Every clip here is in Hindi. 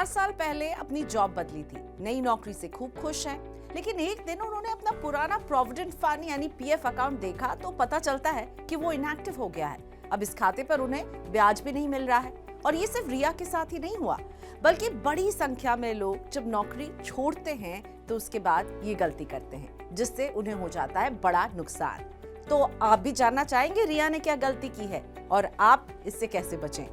4 साल पहले अपनी जॉब बदली थी, नई नौकरी से खूब खुश हैं, लेकिन एक दिन उन्होंने अपना पुराना प्रोविडेंट फंड यानी पीएफ अकाउंट देखा तो पता चलता है कि वो इनएक्टिव हो गया है। अब इस खाते पर उन्हें ब्याज भी नहीं मिल रहा है। और ये सिर्फ रिया के साथ ही नहीं हुआ, बल्कि बड़ी संख्या में लोग जब नौकरी छोड़ते हैं तो उसके बाद ये गलती करते हैं, जिससे उन्हें हो जाता है बड़ा नुकसान। तो आप भी जानना चाहेंगे रिया ने क्या गलती की है और आप इससे कैसे बचें।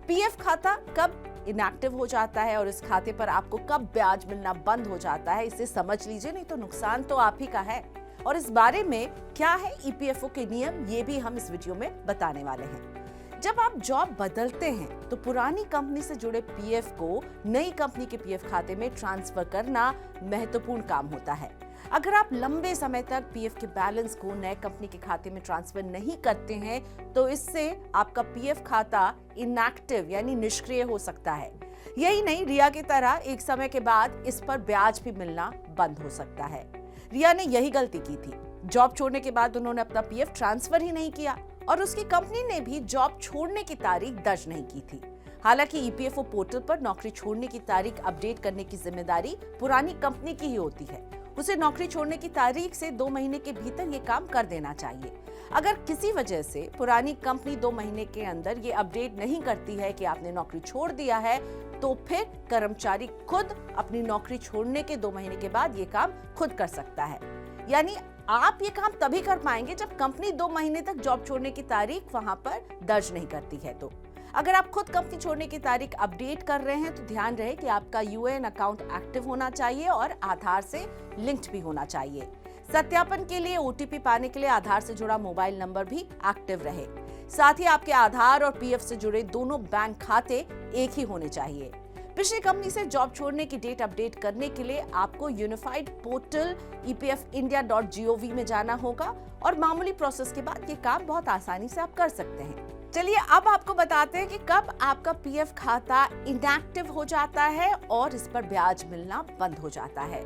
पीएफ खाता कब इनएक्टिव हो जाता है और इस खाते पर आपको कब ब्याज मिलना बंद हो जाता है, इसे समझ लीजिए, नहीं तो नुकसान तो आप ही का है। और इस बारे में क्या है ईपीएफओ के नियम, ये भी हम इस वीडियो में बताने वाले हैं। जब आप जॉब बदलते हैं तो पुरानी कंपनी से जुड़े पीएफ को नई कंपनी के पीएफ खाते में ट्रांसफर करना महत्वपूर्ण काम होता है। अगर आप लंबे समय तक पीएफ के बैलेंस को नए कंपनी के खाते में ट्रांसफर नहीं करते हैं तो इससे आपका पीएफ खाता इनएक्टिव यानी निष्क्रिय हो सकता है। यही नहीं, रिया की तरह एक समय के बाद इस पर ब्याज भी मिलना बंद हो सकता है। रिया ने यही गलती की थी। जॉब छोड़ने के बाद उन्होंने अपना पीएफ ट्रांसफर ही नहीं किया और उसकी कंपनी ने भी जॉब छोड़ने की तारीख दर्ज नहीं की थी। हालांकि ईपीएफओ पोर्टल पर नौकरी छोड़ने की तारीख अपडेट करने की जिम्मेदारी पुरानी कंपनी की ही होती है। उसे नौकरी छोड़ने की तारीख से 2 महीने के भीतर ये काम कर देना चाहिए। अगर किसी वजह से पुरानी कंपनी 2 महीने के अंदर ये अपडेट नहीं करती है कि आपने नौकरी छोड़ दिया है, तो फिर कर्मचारी खुद अपनी नौकरी छोड़ने के 2 महीने के बाद ये काम खुद कर सकता है। यानी आप ये काम तभी कर पाएंगे जब कंपनी 2 महीने तक जॉब छोड़ने की तारीख वहां पर दर्ज नहीं करती है। तो अगर आप खुद कंपनी छोड़ने की तारीख अपडेट कर रहे हैं तो ध्यान रहे कि आपका यूएएन अकाउंट एक्टिव होना चाहिए और आधार से लिंक्ड भी होना चाहिए। सत्यापन के लिए ओटीपी पाने के लिए आधार से जुड़ा मोबाइल नंबर भी एक्टिव रहे। साथ ही आपके आधार और पीएफ से जुड़े दोनों बैंक खाते एक ही होने चाहिए। पिछली कंपनी से जॉब छोड़ने की डेट अपडेट करने के लिए आपको यूनिफाइड पोर्टल epfindia.gov में जाना होगा और मामूली प्रोसेस के बाद ये काम बहुत आसानी से आप कर सकते हैं। चलिए अब आपको बताते हैं कि कब आपका पीएफ खाता इनएक्टिव हो जाता है और इस पर ब्याज मिलना बंद हो जाता है।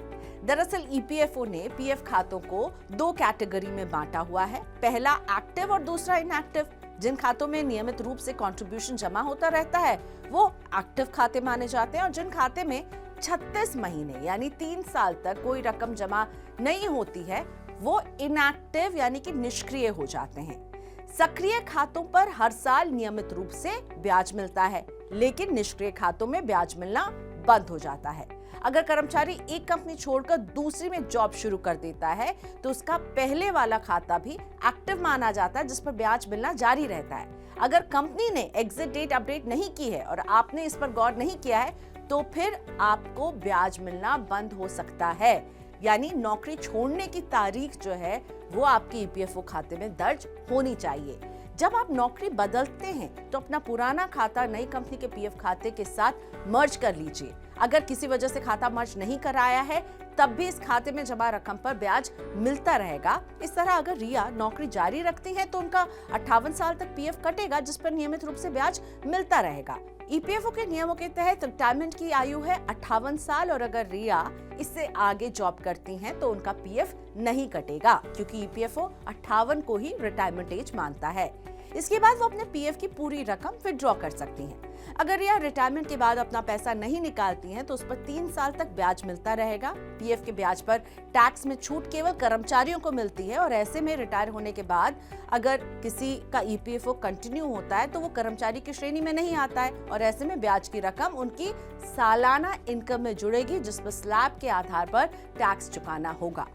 दरअसल ईपीएफओ ने पीएफ खातों को 2 कैटेगरी में बांटा हुआ है। पहला एक्टिव और दूसरा इनएक्टिव। जिन खातों में नियमित रूप से कंट्रीब्यूशन जमा होता रहता है वो एक्टिव खाते माने जाते हैं और जिन खाते में 36 महीने यानी 3 साल तक कोई रकम जमा नहीं होती है वो इनएक्टिव यानी कि निष्क्रिय हो जाते हैं। सक्रिय खातों पर हर साल नियमित रूप से ब्याज मिलता है, लेकिन निष्क्रिय खातों में ब्याज मिलना बंद हो जाता है। अगर कर्मचारी एक कंपनी छोड़कर दूसरी में जॉब शुरू कर देता है तो उसका पहले वाला खाता भी एक्टिव माना जाता है, जिस पर ब्याज मिलना जारी रहता है। अगर कंपनी ने एग्जिट डेट अपडेट नहीं की है और आपने इस पर गौर नहीं किया है तो फिर आपको ब्याज मिलना बंद हो सकता है। यानी नौकरी छोड़ने की तारीख जो है वो आपके ईपीएफओ खाते में दर्ज होनी चाहिए। जब आप नौकरी बदलते हैं तो अपना पुराना खाता नई कंपनी के पीएफ खाते के साथ मर्ज कर लीजिए। अगर किसी वजह से खाता मर्ज नहीं कराया है तब भी इस खाते में जमा रकम पर ब्याज मिलता रहेगा। इस तरह अगर रिया नौकरी जारी रखती है तो उनका 58 साल तक पीएफ कटेगा, जिस पर नियमित रूप से ब्याज मिलता रहेगा। ईपीएफओ के नियमों के तहत रिटायरमेंट की आयु है 58 साल और अगर रिया इससे आगे जॉब करती हैं तो उनका पीएफ नहीं कटेगा, क्योंकि ईपीएफओ 58 को ही रिटायरमेंट एज मानता है। इसके बाद वो अपने पीएफ की पूरी रकम विड्रॉ कर सकती हैं। अगर यह रिटायरमेंट के बाद अपना पैसा नहीं निकालती हैं तो उस पर 3 साल तक ब्याज मिलता रहेगा। पीएफ के ब्याज पर टैक्स में छूट केवल कर्मचारियों को मिलती है और ऐसे में रिटायर होने के बाद अगर किसी का ईपीएफओ कंटिन्यू होता है तो वो कर्मचारी की श्रेणी में नहीं आता है और ऐसे में ब्याज की रकम उनकी सालाना इनकम में जुड़ेगी, जिस पर स्लैब के आधार पर टैक्स चुकाना होगा।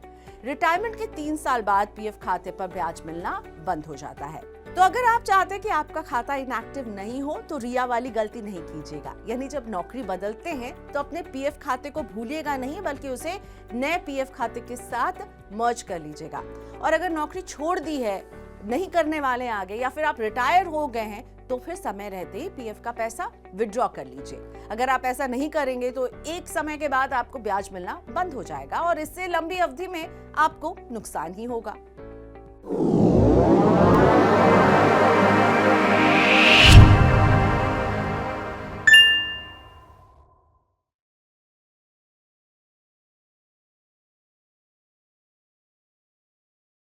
रिटायरमेंट के 3 साल बाद पीएफ खाते पर ब्याज मिलना बंद हो जाता है। तो अगर आप चाहते हैं कि आपका खाता इनएक्टिव नहीं हो तो रिया वाली गलती नहीं कीजिएगा। यानी जब नौकरी बदलते हैं तो अपने पीएफ खाते को भूलिएगा नहीं, बल्कि उसे नए पीएफ खाते के साथ मर्ज कर लीजिएगा। और अगर नौकरी छोड़ दी है, नहीं करने वाले आगे, या फिर आप रिटायर हो गए हैं तो फिर समय रहते ही पीएफ का पैसा विड्रॉ कर लीजिए। अगर आप ऐसा नहीं करेंगे तो एक समय के बाद आपको ब्याज मिलना बंद हो जाएगा और इससे लंबी अवधि में आपको नुकसान ही होगा।